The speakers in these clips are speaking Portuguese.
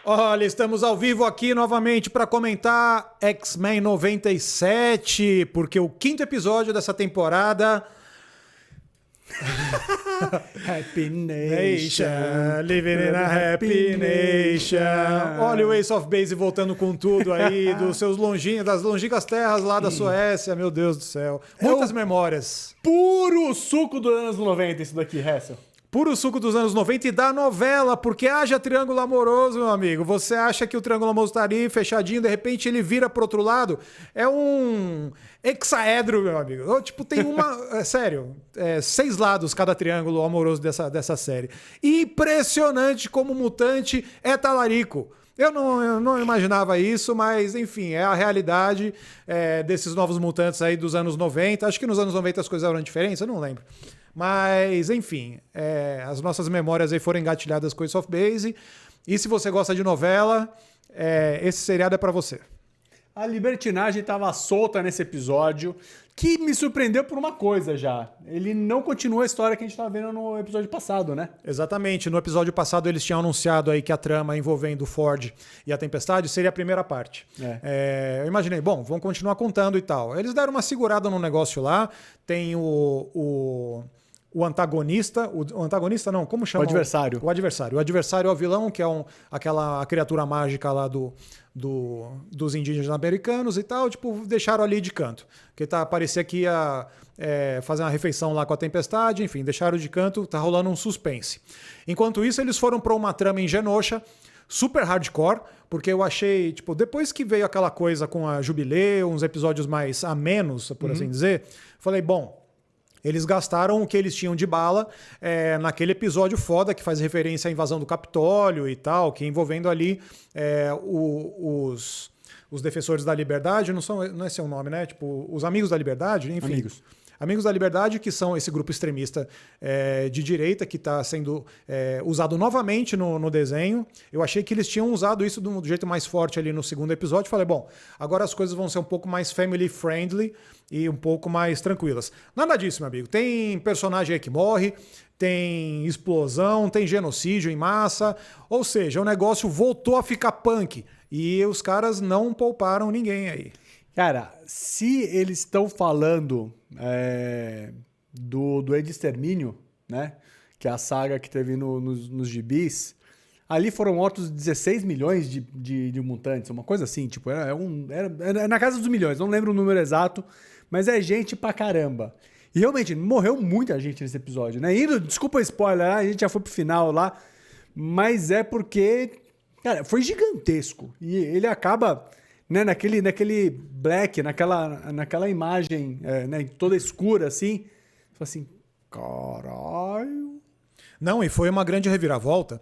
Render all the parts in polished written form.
Olha, estamos ao vivo aqui novamente para comentar X-Men 97, porque o 5º episódio dessa temporada... Happy Nation, living in a happy nation. Olha o Ace of Base voltando com tudo aí, das longínquas terras lá da Suécia, meu Deus do céu. Muitas memórias. Puro suco dos anos 90 isso daqui, Hessel. Puro suco dos anos 90 e da novela, porque haja triângulo amoroso, meu amigo. Você acha que o triângulo amoroso tá ali fechadinho, de repente ele vira pro outro lado. É um hexaedro, meu amigo. Tipo, tem sério, 6 lados cada triângulo amoroso dessa série. Impressionante como mutante é talarico. Eu não imaginava isso, mas enfim, é a realidade desses novos mutantes aí dos anos 90. Acho que nos anos 90 as coisas eram diferentes, eu não lembro. Mas, enfim, as nossas memórias aí foram engatilhadas com Ace of Base. E se você gosta de novela, esse seriado é pra você. A libertinagem estava solta nesse episódio, que me surpreendeu por uma coisa já. Ele não continua a história que a gente estava vendo no episódio passado, né? Exatamente. No episódio passado eles tinham anunciado aí que a trama envolvendo o Ford e a Tempestade seria a primeira parte. Eu imaginei, bom, vão continuar contando e tal. Eles deram uma segurada no negócio lá. Tem o antagonista, o antagonista não, como chama? O adversário. O adversário. O adversário é o vilão, que é aquela criatura mágica lá dos indígenas americanos e tal, tipo, deixaram ali de canto. Porque parecia que ia fazer uma refeição lá com a Tempestade, enfim, deixaram de canto, tá rolando um suspense. Enquanto isso, eles foram para uma trama em Genosha, super hardcore, porque eu achei, tipo, depois que veio aquela coisa com a Jubileu, uns episódios mais amenos, por assim dizer, falei, bom, eles gastaram o que eles tinham de bala naquele episódio foda que faz referência à invasão do Capitólio e tal, que envolvendo ali os defensores da liberdade, não é esse o nome, né? Tipo, os amigos da liberdade, enfim. Amigos da Liberdade, que são esse grupo extremista de direita que está sendo usado novamente no desenho. Eu achei que eles tinham usado isso do jeito mais forte ali no 2º episódio. Falei, bom, agora as coisas vão ser um pouco mais family friendly e um pouco mais tranquilas. Nada disso, meu amigo. Tem personagem aí que morre, tem explosão, tem genocídio em massa. Ou seja, o negócio voltou a ficar punk. E os caras não pouparam ninguém aí. Cara, se eles estão falando do Ed Extermínio, né? Que é a saga que teve nos gibis, ali foram mortos 16 milhões de mutantes, uma coisa assim, tipo, era na casa dos milhões, não lembro o número exato, mas é gente pra caramba. E realmente, morreu muita gente nesse episódio, né? Desculpa o spoiler, a gente já foi pro final lá, mas é porque, cara, foi gigantesco. E ele acaba... Né, naquele black, naquela imagem né, toda escura, assim. Assim, caralho. Não, e foi uma grande reviravolta,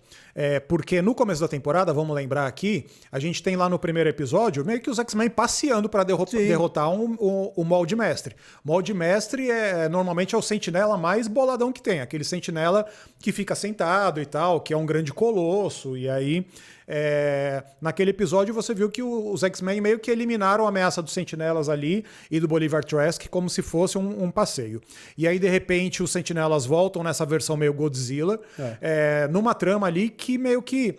porque no começo da temporada, vamos lembrar aqui, a gente tem lá no primeiro episódio meio que os X-Men passeando para derrotar o Molde Mestre. Molde Mestre normalmente é o sentinela mais boladão que tem, aquele sentinela que fica sentado e tal, que é um grande colosso, e aí... naquele episódio você viu que os X-Men meio que eliminaram a ameaça dos sentinelas ali e do Bolivar Trask como se fosse um passeio. E aí, de repente, os sentinelas voltam nessa versão meio Godzilla, numa trama ali que meio que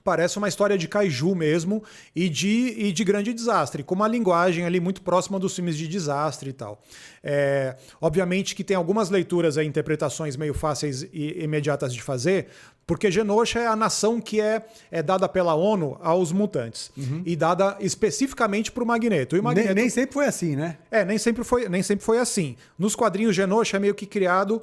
parece uma história de kaiju mesmo e de grande desastre, com uma linguagem ali muito próxima dos filmes de desastre e tal. Obviamente que tem algumas leituras e interpretações meio fáceis e imediatas de fazer, porque Genosha é a nação que é dada pela ONU aos mutantes e dada especificamente para o Magneto. E o Magneto nem sempre foi assim, né? Nem sempre foi assim. Nos quadrinhos, Genosha é meio que criado...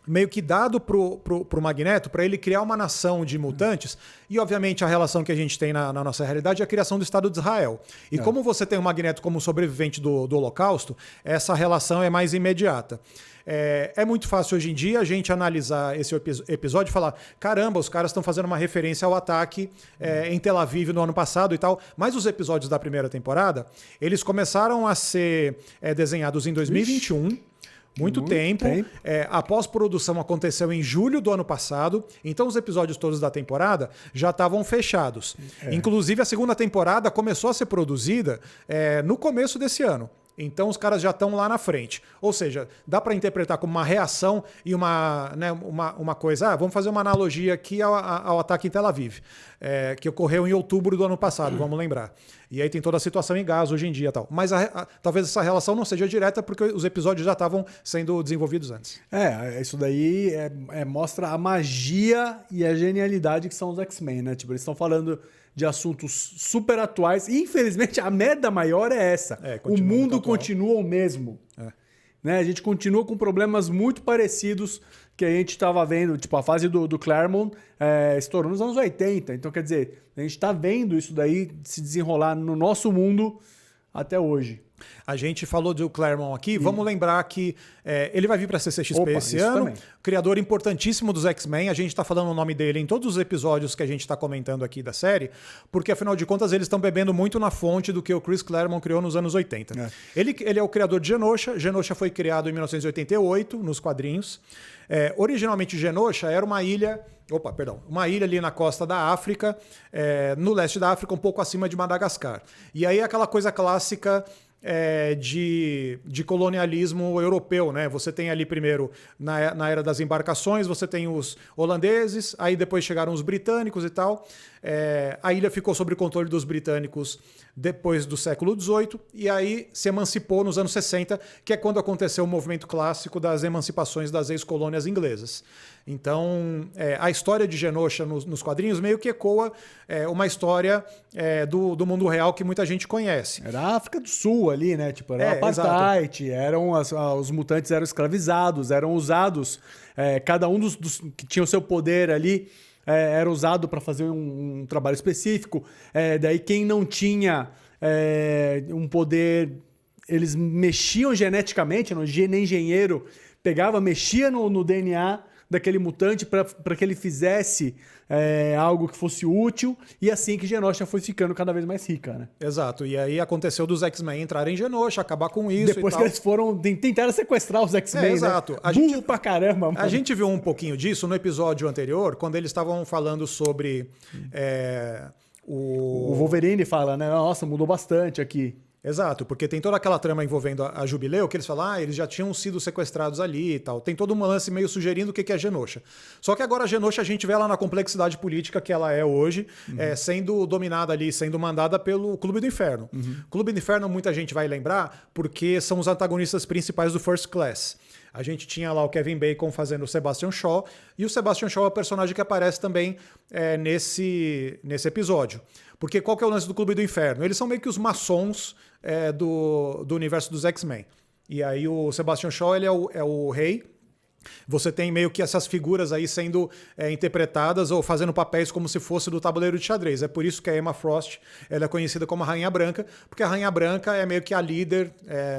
meio que dado pro Magneto, para ele criar uma nação de mutantes, e obviamente a relação que a gente tem na nossa realidade é a criação do Estado de Israel. E como você tem o Magneto como sobrevivente do Holocausto, essa relação é mais imediata. É muito fácil hoje em dia a gente analisar esse episódio e falar, caramba, os caras estão fazendo uma referência ao ataque em Tel Aviv no ano passado e tal, mas os episódios da primeira temporada, eles começaram a ser desenhados em 2021, muito tempo. A pós-produção aconteceu em julho do ano passado, então os episódios todos da temporada já estavam fechados. Inclusive, a segunda temporada começou a ser produzida no começo desse ano. Então os caras já estão lá na frente. Ou seja, dá para interpretar como uma reação e uma coisa. Vamos fazer uma analogia aqui ao ataque em Tel Aviv, que ocorreu em outubro do ano passado, vamos lembrar. E aí tem toda a situação em Gaza hoje em dia e tal. Mas talvez essa relação não seja direta porque os episódios já estavam sendo desenvolvidos antes. Isso daí mostra a magia e a genialidade que são os X-Men, né? Tipo, eles estão falando de assuntos super atuais. E, infelizmente, a merda maior é essa. O mundo continua o mesmo. Né? A gente continua com problemas muito parecidos que a gente estava vendo. Tipo, a fase do Claremont estourou nos anos 80. Então, quer dizer, a gente está vendo isso daí se desenrolar no nosso mundo até hoje. A gente falou do Claremont aqui, vamos lembrar que ele vai vir para a CCXP esse ano, também. Criador importantíssimo dos X-Men, a gente está falando o nome dele em todos os episódios que a gente está comentando aqui da série, porque afinal de contas eles estão bebendo muito na fonte do que o Chris Claremont criou nos anos 80. Ele é o criador de Genosha. Genosha foi criado em 1988 nos quadrinhos. Originalmente Genosha era uma ilha ali na costa da África, no leste da África, um pouco acima de Madagascar. E aí aquela coisa clássica de colonialismo europeu, né? Você tem ali primeiro, na era das embarcações, você tem os holandeses, aí depois chegaram os britânicos e tal. A ilha ficou sob o controle dos britânicos depois do século XVIII, e aí se emancipou nos anos 60, que é quando aconteceu o movimento clássico das emancipações das ex-colônias inglesas. Então, a história de Genosha nos quadrinhos meio que ecoa uma história do mundo real que muita gente conhece. Era a África do Sul ali, né? Tipo, era apartheid, os mutantes eram escravizados, eram usados, cada um dos que tinha o seu poder ali era usado para fazer um trabalho específico. Daí quem não tinha um poder, eles mexiam geneticamente, no engenheiro mexia no DNA daquele mutante para que ele fizesse algo que fosse útil, e assim que Genosha foi ficando cada vez mais rica, né? Exato, e aí aconteceu dos X-Men entrarem em Genosha, acabar com isso. Depois e que tal. eles tentaram sequestrar os X-Men, exato. Né? Burro pra caramba, mano. A gente viu um pouquinho disso no episódio anterior, quando eles estavam falando sobre o Wolverine fala, né? Nossa, mudou bastante aqui. Exato, porque tem toda aquela trama envolvendo a Jubileu, que eles falam, eles já tinham sido sequestrados ali e tal. Tem todo um lance meio sugerindo o que é Genosha. Só que agora a Genosha a gente vê ela na complexidade política que ela é hoje, sendo dominada ali, sendo mandada pelo Clube do Inferno. Clube do Inferno muita gente vai lembrar porque são os antagonistas principais do First Class. A gente tinha lá o Kevin Bacon fazendo o Sebastian Shaw, e o Sebastian Shaw é o personagem que aparece também nesse episódio. Porque qual que é o lance do Clube do Inferno? Eles são meio que os maçons do universo dos X-Men. E aí o Sebastian Shaw ele é o rei. Você tem meio que essas figuras aí sendo interpretadas ou fazendo papéis como se fosse do tabuleiro de xadrez. É por isso que a Emma Frost ela é conhecida como a Rainha Branca, porque a Rainha Branca é meio que a líder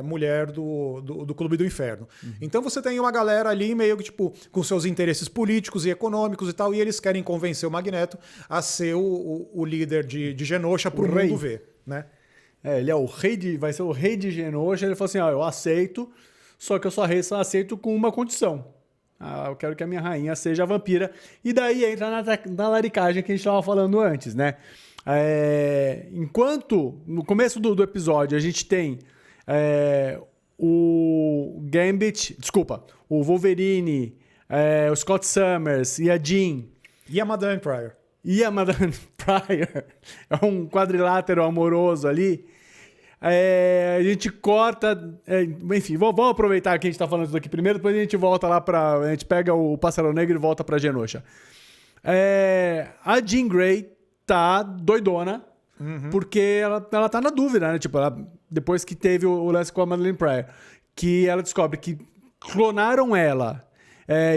mulher do Clube do Inferno. Então você tem uma galera ali meio que tipo com seus interesses políticos e econômicos e tal, e eles querem convencer o Magneto a ser o líder de Genosha para o mundo ver, né? Ele vai ser o rei de Genosha. Ele falou assim, eu aceito, só que eu só aceito com uma condição. Eu quero que a minha rainha seja a vampira. E daí entra na laricagem que a gente estava falando antes, né? Enquanto, no começo do episódio, a gente tem o Wolverine, o Scott Summers e a Jean. E a Madame Pryor. É um quadrilátero amoroso ali. A gente corta. Enfim, vamos aproveitar que a gente tá falando isso aqui primeiro, depois a gente volta lá pra. A gente pega o Pássaro Negro e volta pra Genosha. A Jean Grey tá doidona, porque ela tá na dúvida, né? Tipo, depois que teve o lance com a Madeleine Pryor, que ela descobre que clonaram ela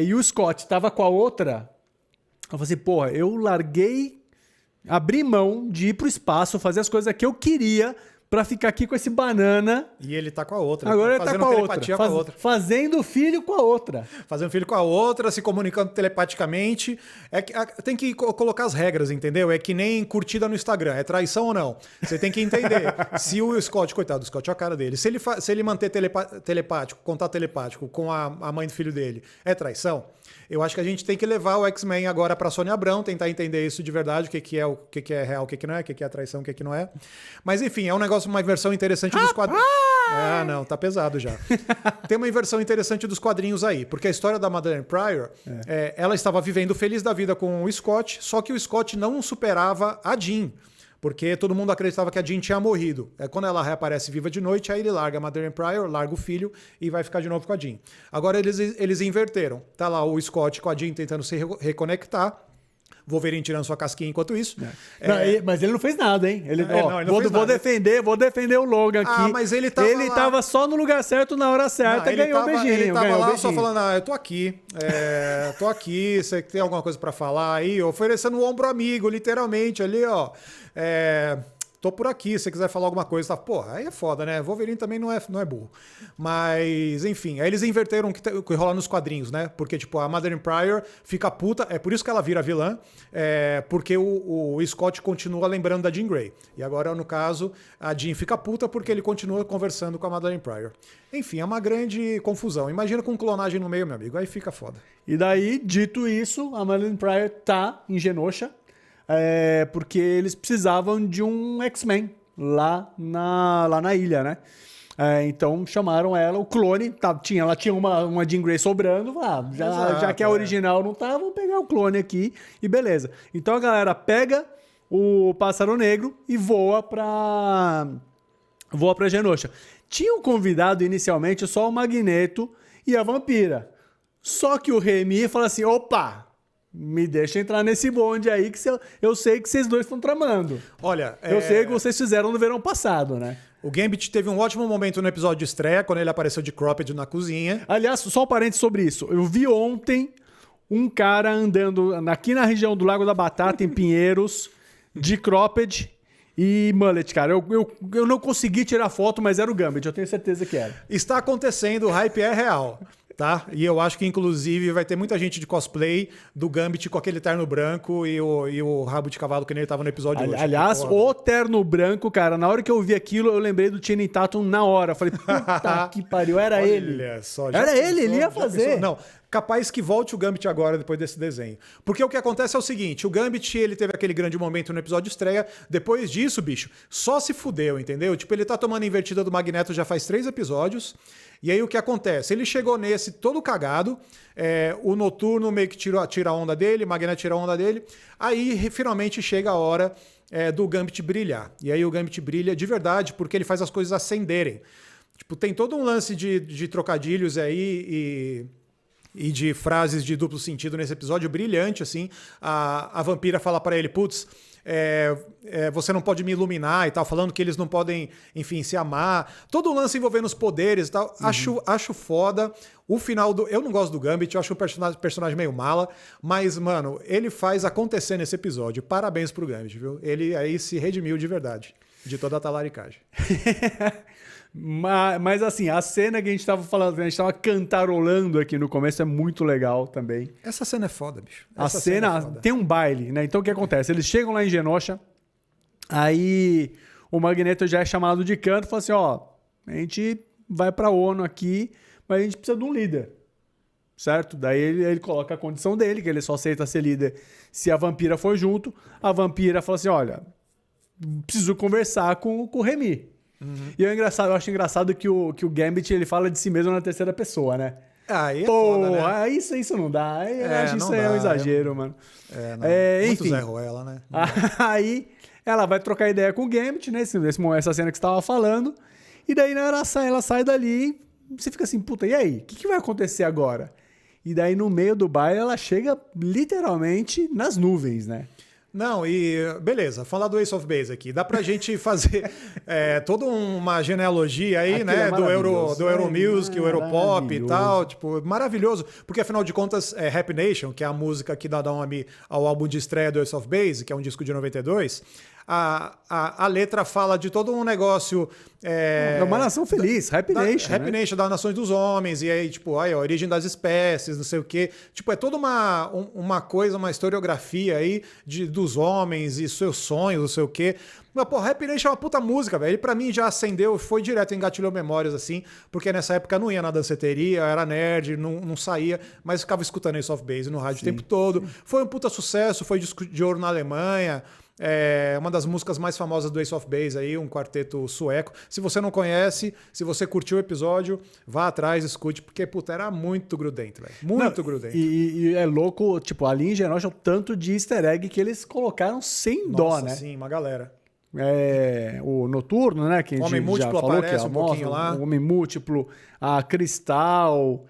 e o Scott tava com a outra. Eu falei assim, eu abri mão de ir pro espaço, fazer as coisas que eu queria pra ficar aqui com esse banana. E ele tá com a outra. Agora ele tá com a outra. Fazendo filho com a outra. Fazendo filho com a outra, se comunicando telepaticamente. Tem que colocar as regras, entendeu? É que nem curtida no Instagram. É traição ou não? Você tem que entender. Se o Scott, coitado do Scott, olha a cara dele. Se ele manter contato telepático com a mãe do filho dele, é traição? Eu acho que a gente tem que levar o X-Men agora para Sônia Abrão, tentar entender isso de verdade, o que é real, o que não é, o que é traição, o que não é. Mas enfim, é um negócio, uma versão interessante dos quadrinhos. Ah, não, tá pesado já. Tem uma inversão interessante dos quadrinhos aí, porque a história da Madeleine Pryor, ela estava vivendo feliz da vida com o Scott, só que o Scott não superava a Jean, porque todo mundo acreditava que a Jean tinha morrido. Quando ela reaparece viva de noite, aí ele larga a Madeleine Pryor, larga o filho e vai ficar de novo com a Jean. Agora eles inverteram. Tá lá o Scott com a Jean tentando se reconectar, Wolverine tirando sua casquinha enquanto isso. Não, mas ele não fez nada, hein? Ele não fez nada. Vou defender o Logan aqui. Mas ele tava só no lugar certo, na hora certa, ganhou o beijinho. Ele tava lá só falando, eu tô aqui, você tem alguma coisa pra falar aí? Oferecendo um ombro amigo, literalmente, ali, ó. Tô por aqui, se você quiser falar alguma coisa, tá? Porra, aí é foda, né? Wolverine também não é burro. Mas, enfim, aí eles inverteram o que rola nos quadrinhos, né? Porque, tipo, a Madeleine Pryor fica puta, é por isso que ela vira vilã, porque o Scott continua lembrando da Jean Grey. E agora, no caso, a Jean fica puta porque ele continua conversando com a Madeleine Pryor. Enfim, é uma grande confusão. Imagina com clonagem no meio, meu amigo, aí fica foda. E daí, dito isso, a Madeleine Pryor tá em Genosha, porque eles precisavam de um X-Men lá na ilha, né? Então chamaram ela, o clone, ela tinha uma Jean Grey sobrando, já que a original não tá, vamos pegar o clone aqui e beleza. Então a galera pega o Pássaro Negro e voa pra Genosha. Tinham convidado inicialmente só o Magneto e a Vampira. Só que o Remy fala assim, opa, me deixa entrar nesse bonde aí que eu sei que vocês dois estão tramando. Olha, eu sei que vocês fizeram no verão passado, né? O Gambit teve um ótimo momento no episódio de estreia, quando ele apareceu de cropped na cozinha. Aliás, só um parênteses sobre isso. Eu vi ontem um cara andando aqui na região do Lago da Batata, em Pinheiros, de cropped e mullet, cara. Eu não consegui tirar foto, mas era o Gambit, eu tenho certeza que era. Está acontecendo, o hype é real. Tá? E eu acho que, inclusive, vai ter muita gente de cosplay do Gambit com aquele terno branco e o rabo de cavalo que nem ele tava no episódio hoje. Aliás, o terno branco, cara, na hora que eu vi aquilo, eu lembrei do Channing Tatum na hora. Eu falei, puta que pariu, era ele. Olha só. Ele ia fazer. Não, capaz que volte o Gambit agora, depois desse desenho. Porque o que acontece é o seguinte, o Gambit, ele teve aquele grande momento no episódio de estreia, depois disso, bicho, só se fudeu, entendeu? Tipo, ele tá tomando a invertida do Magneto já faz 3 episódios, e aí o que acontece? Ele chegou nesse todo cagado, o Noturno meio que tira a onda dele, o Magneto tira a onda dele, aí finalmente chega a hora do Gambit brilhar. E aí o Gambit brilha de verdade, porque ele faz as coisas acenderem. Tipo, tem todo um lance de trocadilhos aí e de frases de duplo sentido nesse episódio brilhante, assim. A vampira fala pra ele, putz, você não pode me iluminar e tal, falando que eles não podem, enfim, se amar. Todo o lance envolvendo os poderes e tal. Acho foda. O final eu não gosto do Gambit, eu acho um personagem meio mala, mas, mano, ele faz acontecer nesse episódio. Parabéns pro Gambit, viu? Ele aí se redimiu de verdade, de toda a talaricagem. Mas assim, a cena que a gente tava falando, a gente tava cantarolando aqui no começo é muito legal também. Essa cena é foda, bicho. A cena tem um baile, né? Então o que acontece? Eles chegam lá em Genosha, aí o Magneto já é chamado de canto e fala assim, ó, a gente vai pra ONU aqui, mas a gente precisa de um líder, certo? Daí ele coloca a condição dele, que ele só aceita ser líder se a vampira for junto. A vampira fala assim, olha, preciso conversar com o Remy. Uhum. E eu acho engraçado que o Gambit ele fala de si mesmo na terceira pessoa, né? Aí é foda, né? Isso não dá. Eu acho isso é um exagero, mano. Muito Zé Ruela, né? Aí ela vai trocar ideia com o Gambit, né? Essa cena que você tava falando. E daí ela sai dali. Você fica assim, puta, e aí? O que vai acontecer agora? E daí no meio do baile ela chega literalmente nas nuvens, né? Não, e beleza, falar do Ace of Base aqui. Dá pra gente fazer toda uma genealogia aí, né? Do Euromusic, o Europop e tal. Tipo, maravilhoso. Porque, afinal de contas, Happy Nation, que é a música que dá nome ao álbum de estreia do Ace of Base, que é um disco de 92, a letra fala de todo um negócio... É uma nação feliz, Happy Nation. Happy Nation, das nações dos homens, e aí, tipo, a origem das espécies, não sei o quê. Tipo, é toda uma coisa, uma historiografia aí dos homens e seus sonhos, não sei o quê. Mas, pô, Happy Nation é uma puta música, velho. Ele pra mim já acendeu, foi direto, engatilhou memórias, assim, porque nessa época não ia na danceteria, era nerd, não saía, mas ficava escutando Ace of Base no rádio o tempo todo. Foi um puta sucesso, foi disco de ouro na Alemanha. É uma das músicas mais famosas do Ace of Base aí, um quarteto sueco. Se você não conhece, se você curtiu o episódio, vá atrás, escute, porque, puta, era muito grudento, velho. Muito grudento. E é louco, tipo, ali em Genosha, o tanto de easter egg que eles colocaram sem dó, né? Sim, uma galera. O Noturno, né? Que a gente Homem Múltiplo já falou aparece que um pouquinho lá. O Homem Múltiplo, a Cristal,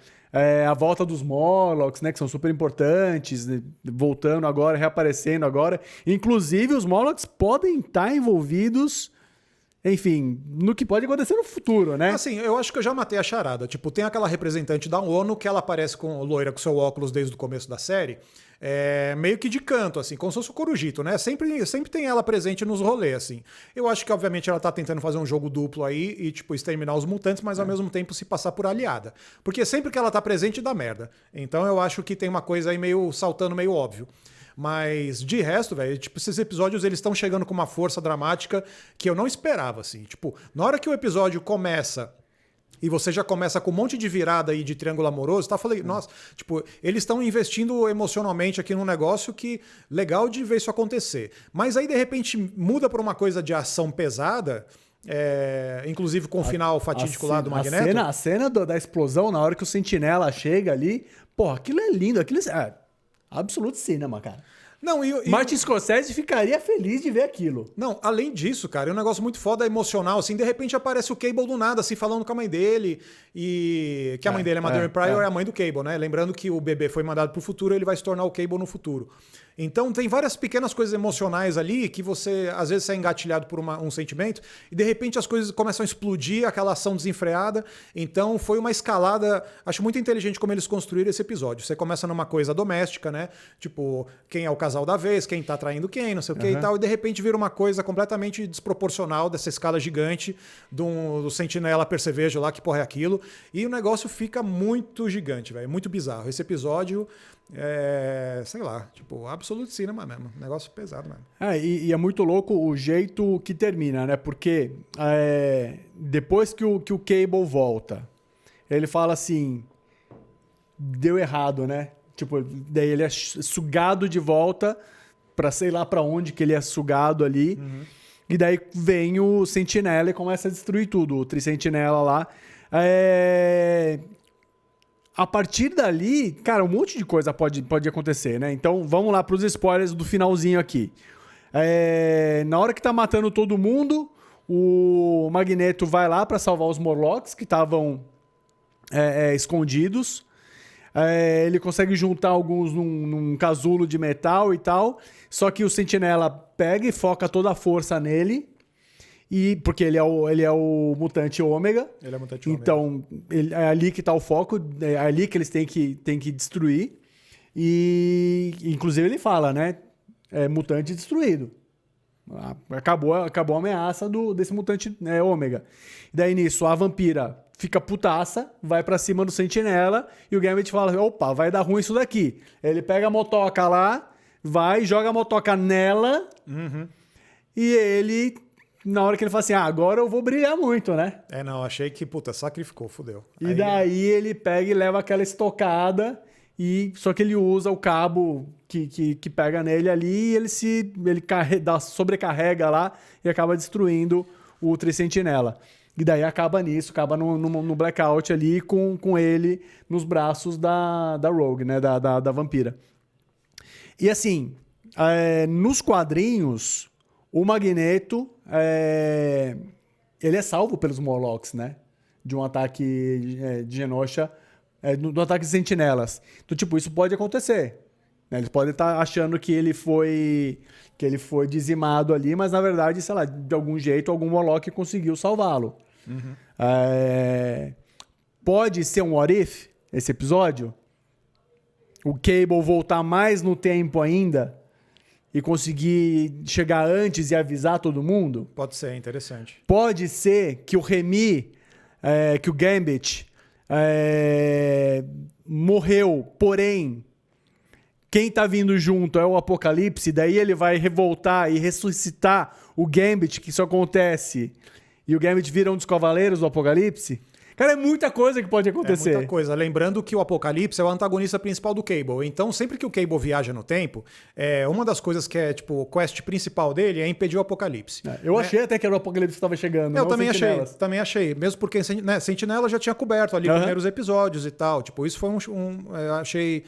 a volta dos Morlocks, né? Que são super importantes, né, voltando agora, reaparecendo agora. Inclusive, os Morlocks podem estar envolvidos, enfim, no que pode acontecer no futuro, né? Assim, eu acho que eu já matei a charada. Tipo, tem aquela representante da ONU que ela aparece com loira com seu óculos desde o começo da série. Meio que de canto, assim, como se fosse o Corujito, né? Sempre tem ela presente nos rolês, assim. Eu acho que, obviamente, ela tá tentando fazer um jogo duplo aí e, tipo, exterminar os mutantes, mas ao mesmo tempo se passar por aliada. Porque sempre que ela tá presente, dá merda. Então eu acho que tem uma coisa aí meio saltando, meio óbvio. Mas, de resto, velho, tipo, esses episódios, eles estão chegando com uma força dramática que eu não esperava, assim. Tipo, na hora que o episódio começa e você já começa com um monte de virada aí de triângulo amoroso, tá? Falei, nossa, tipo, eles estão investindo emocionalmente aqui num negócio que legal de ver isso acontecer. Mas aí, de repente, muda para uma coisa de ação pesada, inclusive com o final fatídico lá do Magneto. A cena da explosão, na hora que o Sentinela chega ali, porra, aquilo é lindo, aquilo é absoluto cinema, cara. Não, Martin Scorsese ficaria feliz de ver aquilo. Não, além disso, cara, é um negócio muito foda, emocional, assim, de repente aparece o Cable do nada, assim, falando com a mãe dele, e que a mãe dele é Madame Pryor, é a mãe do Cable, né? Lembrando que o bebê foi mandado pro futuro, ele vai se tornar o Cable no futuro. Então tem várias pequenas coisas emocionais ali que você, às vezes, é engatilhado por um sentimento e de repente as coisas começam a explodir, aquela ação desenfreada. Então foi uma escalada, acho muito inteligente como eles construíram esse episódio. Você começa numa coisa doméstica, né? Tipo, quem é o casal da vez, quem tá traindo quem, não sei o que e tal, e de repente vira uma coisa completamente desproporcional dessa escala gigante do Sentinela Percevejo lá, que porra é aquilo. E o negócio fica muito gigante, velho, muito bizarro. Esse episódio sei lá, tipo, absoluto cinema mesmo. Negócio pesado mesmo. E é muito louco o jeito que termina, né? Porque depois que o Cable volta, ele fala assim, deu errado, né? Tipo, daí ele é sugado de volta pra sei lá pra onde que ele é sugado ali. Uhum. E daí vem o Sentinela e começa a destruir tudo. O Tri-Sentinela lá. A partir dali, cara, um monte de coisa pode acontecer, né? Então, vamos lá pros spoilers do finalzinho aqui. Na hora que tá matando todo mundo, o Magneto vai lá pra salvar os Morlocks, que estavam escondidos. Ele consegue juntar alguns num casulo de metal e tal. Só que o Sentinela pega e foca toda a força nele. Porque ele é o mutante ômega. Ele é mutante ômega. Então, é ali que tá o foco, é ali que eles têm que destruir. E, inclusive, ele fala, né? Mutante destruído. Acabou a ameaça desse mutante ômega. E daí, nisso, a vampira fica putaça, vai pra cima do Sentinela, e o Gambit fala, opa, vai dar ruim isso daqui. Ele pega a motoca lá, vai, joga a motoca nela, e ele... Na hora que ele fala assim, agora eu vou brilhar muito, né? Não, achei que, sacrificou, fudeu. E daí ele pega e leva aquela estocada, só que ele usa o cabo que pega nele ali, e ele sobrecarrega lá e acaba destruindo o Tri-Sentinela. E daí acaba nisso, acaba no blackout ali com ele nos braços da Rogue, né? Da vampira. E assim, nos quadrinhos... O Magneto, ele é salvo pelos Morlocks, né? De um ataque de Genosha, do ataque de sentinelas. Então, tipo, isso pode acontecer. Né? Eles podem estar achando que ele foi dizimado ali, mas na verdade, sei lá, de algum jeito, algum Morlock conseguiu salvá-lo. Uhum. Pode ser um what if, esse episódio? O Cable voltar mais no tempo ainda? E conseguir chegar antes e avisar todo mundo? Pode ser, interessante. Pode ser que o Remy, que o Gambit morreu, porém, quem tá vindo junto é o Apocalipse, daí ele vai revoltar e ressuscitar o Gambit, que isso acontece, e o Gambit vira um dos cavaleiros do Apocalipse. Cara, é muita coisa que pode É acontecer. muita coisa. Lembrando que o Apocalipse é o antagonista principal do Cable. Então, sempre que o Cable viaja no tempo, uma das coisas que é, tipo, o quest principal dele é impedir o Apocalipse. Eu achei até que era o Apocalipse que estava chegando. Eu não também achei. Mesmo porque Sentinela já tinha coberto ali primeiros episódios e tal. Tipo, isso foi eu achei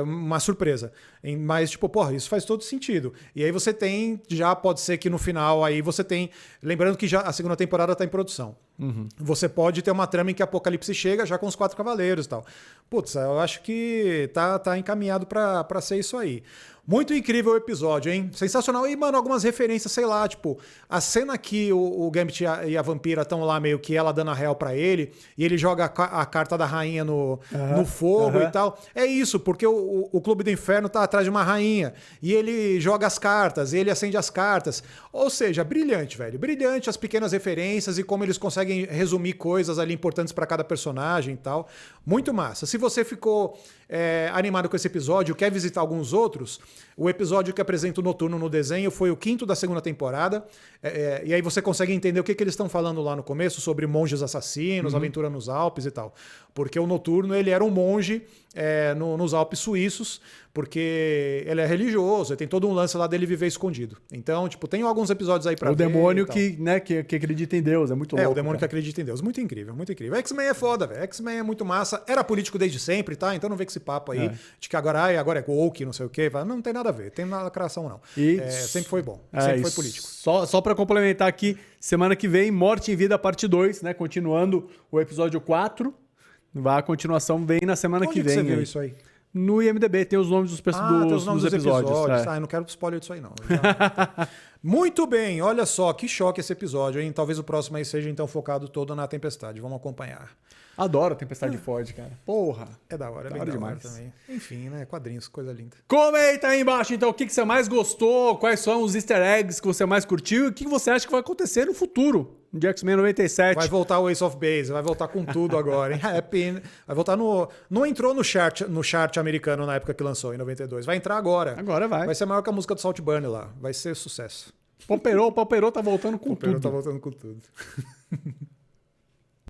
uma surpresa. Mas, tipo, porra, isso faz todo sentido. E aí você tem, já pode ser que no final aí você tem... Lembrando que já a segunda temporada está em produção. Você pode ter uma trama em que Apocalipse chega já com os 4 cavaleiros e tal. Putz, eu acho que tá encaminhado para ser isso aí. Muito incrível o episódio, hein? Sensacional. E, mano, algumas referências, sei lá, tipo, a cena que o Gambit e a Vampira estão lá meio que ela dando a real pra ele, e ele joga a carta da rainha no fogo e tal. É isso, porque o Clube do Inferno tá atrás de uma rainha, e ele joga as cartas, e ele acende as cartas. Ou seja, brilhante, velho. Brilhante as pequenas referências e como eles conseguem resumir coisas ali importantes pra cada personagem e tal. Muito massa. Se você ficou animado com esse episódio, quer visitar alguns outros, o episódio que apresenta o Noturno no desenho foi o 5º da segunda temporada, e aí você consegue entender o que eles estão falando lá no começo sobre monges assassinos, aventura nos Alpes e tal. Porque o Noturno, ele era um monge nos Alpes suíços, porque ele é religioso, ele tem todo um lance lá dele viver escondido. Então, tipo, tem alguns episódios aí pra ver. O demônio que acredita em Deus, é muito louco. O demônio que acredita em Deus. Muito incrível, muito incrível. X-Men é foda, velho. X-Men é muito massa. Era político desde sempre, tá? Então não vem com esse papo aí de que agora é woke, não sei o quê. Não tem nada a ver, tem nada criação, não. Sempre foi bom, sempre foi político. Só pra complementar aqui, semana que vem, Morte em Vida, parte 2, né? Continuando o episódio 4. A continuação vem na semana que vem. Onde você viu isso aí? No IMDb tem os nomes dos episódios. Eu não quero spoiler disso aí, não. Muito bem, olha só, que choque esse episódio, hein? Talvez o próximo aí seja então focado todo na Tempestade. Vamos acompanhar. Adoro a Tempestade Ford, cara. Porra. É da hora, é bem da hora também. Enfim, né? Quadrinhos, coisa linda. Comenta aí embaixo, então, o que você mais gostou, quais são os easter eggs que você mais curtiu e o que você acha que vai acontecer no futuro de X-Men 97. Vai voltar o Ace of Base, vai voltar com tudo agora, hein? Vai voltar no... Não entrou no chart americano na época que lançou, em 92. Vai entrar agora. Agora vai. Vai ser maior que a música do Saltburn lá. Vai ser sucesso. Palperou tá voltando com tudo. Tá voltando com tudo.